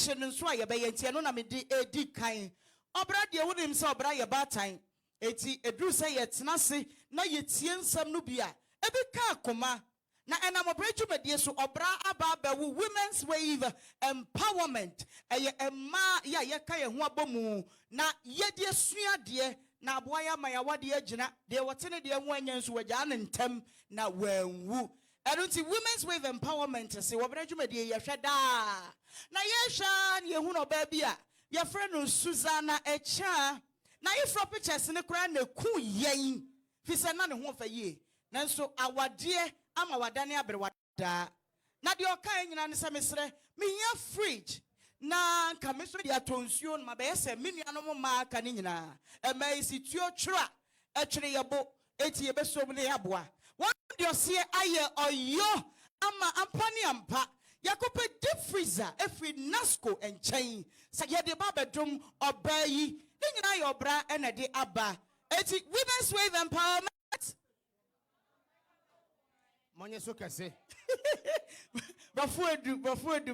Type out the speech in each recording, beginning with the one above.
question and so I be enti no na me di kan. Obra de wo nim se obra ye batan. Eti edru se ye tena se na ye tie nsam no bia. Ebi ka akoma. Na enam obra dwumadie so obra aba wo women's wave empowerment. Eye emma ya ye ka ye ho abomu na ye de sua de na aboa ya maya wade agina de wotene de ho anyan so wagya ne ntem na wanwu. Erunti women's wave empowerment se obra dwumadie ye hwe da. Na ye hwa ye hu no ba bia ye friend no Susanna Echa na ye fro pictures ne kura na ku yen fi se na ne ho fa ye nanso awade ama wadane abrewada na de okan nyina ne se mesre me hia fridge na nka me so de atonsuo no mabe se me nuanom ma aka ne nyina e mai situo twra e twere yebo eti ye besom ne yaboa won de ose aye oyo ama ampani ampa Yakope deep freezer every Nasco and chain. Sa ye de babedum obayi. Nina your bra and a de abba. Eti women's wave empowerment. Money so kase. Before do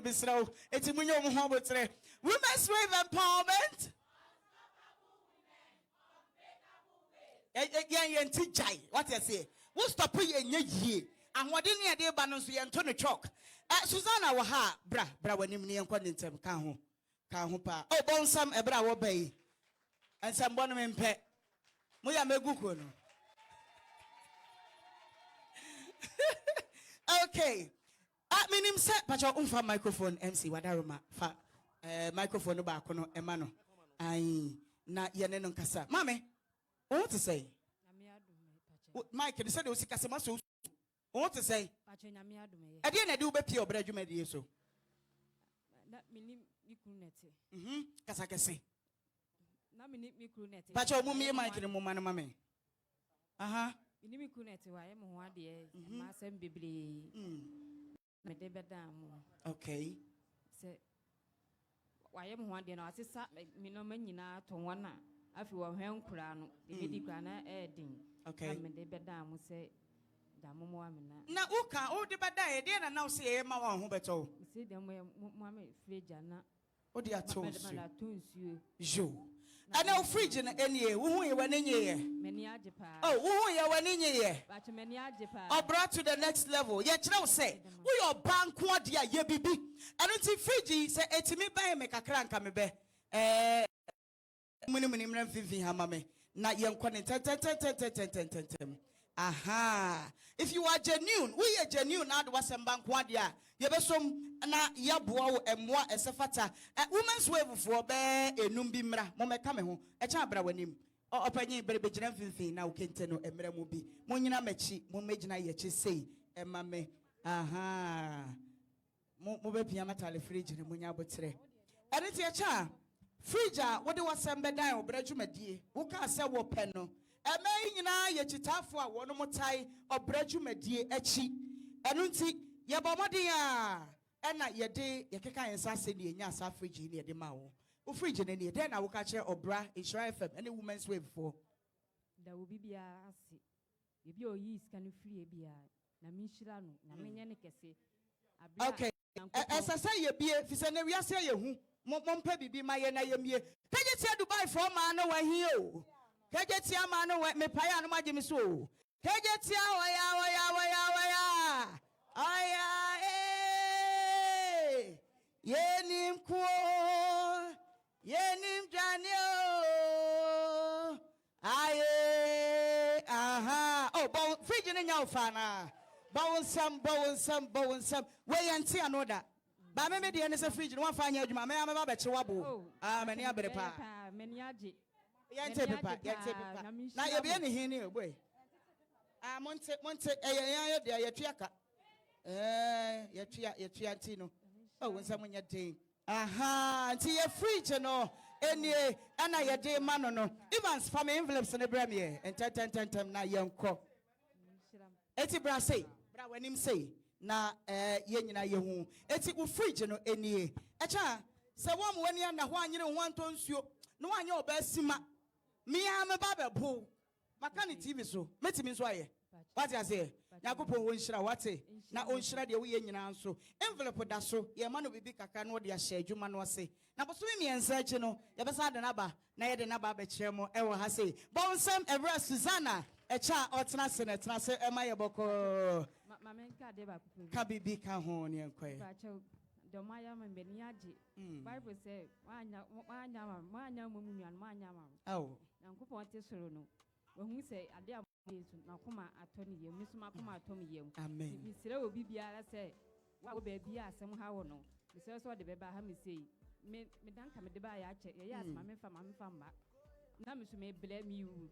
bisraw. Eti munyo mo hobotre. Women's wave empowerment. Yen tijai. What you say? Who stop ye ye? And what didn't you do balance and turn a chalk? Susanna wa ha bra wanim ni enkwa ntem ka ho pa oh bonsam ebra wo bai ansam bono mempe mo ya meguko no okay minim se pacho umfa microphone MC wadaroma fa microphone ba ko no ema no ai na ye ne no nkasa mame what to say Mike they said o sikase maso what to say? I didn't do better obra dwumadie so. Na minim mikrunete. Kasakase. Na minim mikrunete. Pacho mu me mic ne mu ma na mame. Aha. Minim mikrunete wa ye mo ho ade ma asem bebre. Me de beda mo. Okay. Se wa ye mo ho ade na asesa me no manyina to wona afi wo hwen kura no de di kura na edin. Okay. Me de beda mo se na uka o de bada e de na now say e ma wa ho beto say dem mo am fridge na o de atonsu jo ana o fridge na enie wo hu ye wani nye meni age pa oh wo hu ye wani nye ba che meni age pa Obra to the next level ye kire wo say wo your bank ode a ye bibi eno ti fridge say etimi ban me kakra nka me be muni mra fifi ha ma me na ye nkɔ ne tetetetetetetetem aha if you are genuine we are genuine na do wasem bank ade a ye besom na ye boa wo emmoa esefata women's wave for be enum bi mra mo meka me ho e cha abra wanim opanyin berebe gina fifi na wo kente no emra mu bi mo nyina machi mo megina ye chi sei ema me aha mo be pia matale fridge ne mo nya botre ene ti e cha fridge a wo de wasem be dan obra dwumadie wo ka se wo pe no eme nyina ye chitafo a wono motai obra dwumadie achi eno nti ye bomodin a ena ye de ye keka yensa se ne nya sa fridge ne ye de ma wo fridge ne ne de na wo ka kire Obra Nhyira FM ene women's wave for da wo bibia ase bibi o yi sika no free bia na Nhyira no na menye ne kese abia okay esasa ye bie fise ne wiase ye hu mompa bibi ma ye na ye mie kaje tia Dubai for ma no wa hi o kaje tia ma no me paya no magye me so kaje tia waya aya yenim ko yenim janio aye aha oh bon fridge ne nya ofana bawonsam we yanti anoda ba me de ne se fridge no fa anya adwuma me ba be che wabo mani abere pa mani age yante pepa na ye be ne hin ne boy monte ye de ye tuaka ye tua nti no oh wonsam nya den aha nti ye fridge no enie ana ye de ma no Evans fa me envelopes ne bra me enten na ye nko eti bra say bra wanim say na ye nyina ye hu eti wo fridge no enie echa se wo mo wani na ho anyere ho anto nsuo no anya oba sima me ha me ba be bo maka ni TV so metimi so aye what you say Nyankopɔn wo nhyira wate na onhyira de wo ye nyina nso envelope da so ye ma no bibi kakra no de ahye adwuma no ase na boso mi miensa achi no ye besa de naba na ye de naba ba kire mo e wo ha sei bonsam Evra Susanna echa otena se na tena se e ma ye boko mama nka de ba kupu ka bibi ka ho ne enkoe ba che do ma ya ma mbeni age Bible say wanya mo munyan wanya ma oh Nyankopɔn te soro no wahu sɛ ade a Yesu makoma atɔ ne yam miso makoma atɔ me yam amen mi sire obi biara sɛ wa wo ba bia asɛm ha wo no mi sire so de beba ha mi sei me danka me de ba ya che ye asma me fa mba na mi so me ble mi wu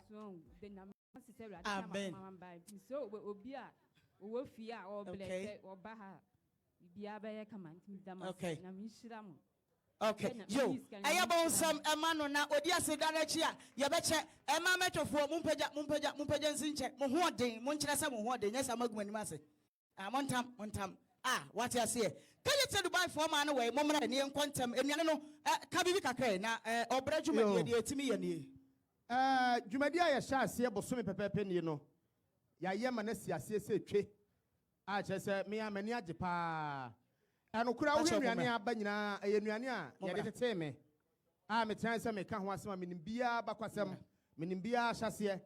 so de na si sɛ wura de mama ba mi so obi a wo fie a o ble sɛ o ba ha bia ba ye kama nti da ma na mi hira mo. Okay, yo, ayabonsam emano na odi aseda na chi a ye beche ema metofo mumpeja nsinche mo hoden mo nkyere se mo hoden nyesa maguma ni mase montam what you say kaye te Dubai for man we mo mra ne enkontem enuane no ka bibi kakra na Obra dwumadi de etimi ye ne dwumadi a ye sha ase bosome pepepe ne no ya ye ma na siase se twe a che se me amani age pa anokura wo hwenuane aba nyina enuane a ye de tete me me tran se me ka ho asema menim bia bakwasem menim bia hyase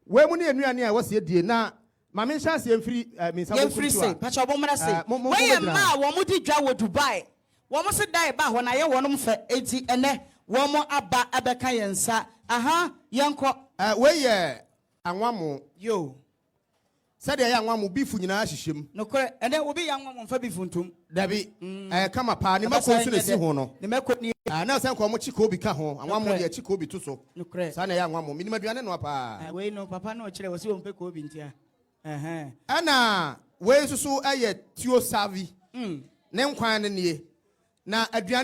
we mu ne enuane a wose die na ma me hyase mfiri me nsa ko kutu pacha bo mra se we ma wo mu di dwa wo Dubai wo mo se dai ba ho na ye wonom fa enti ene wo mo aba abeka yensa aha yenko we ye anwamo yo said ya anwamu bifu nyina hyehyem no kore ene obi ya anwamu mfa bifu ntum dabi kama pa ni mako so na si ho no ni mako ni na se nko mo chiko obi ka ho anwamu de chiko obi to so no kore sa na ya anwamu minima aduane no pa we no papa no kire wo se wo mpe ko obi ntia ana we susu aye tio savi ne nkwan ne na aduane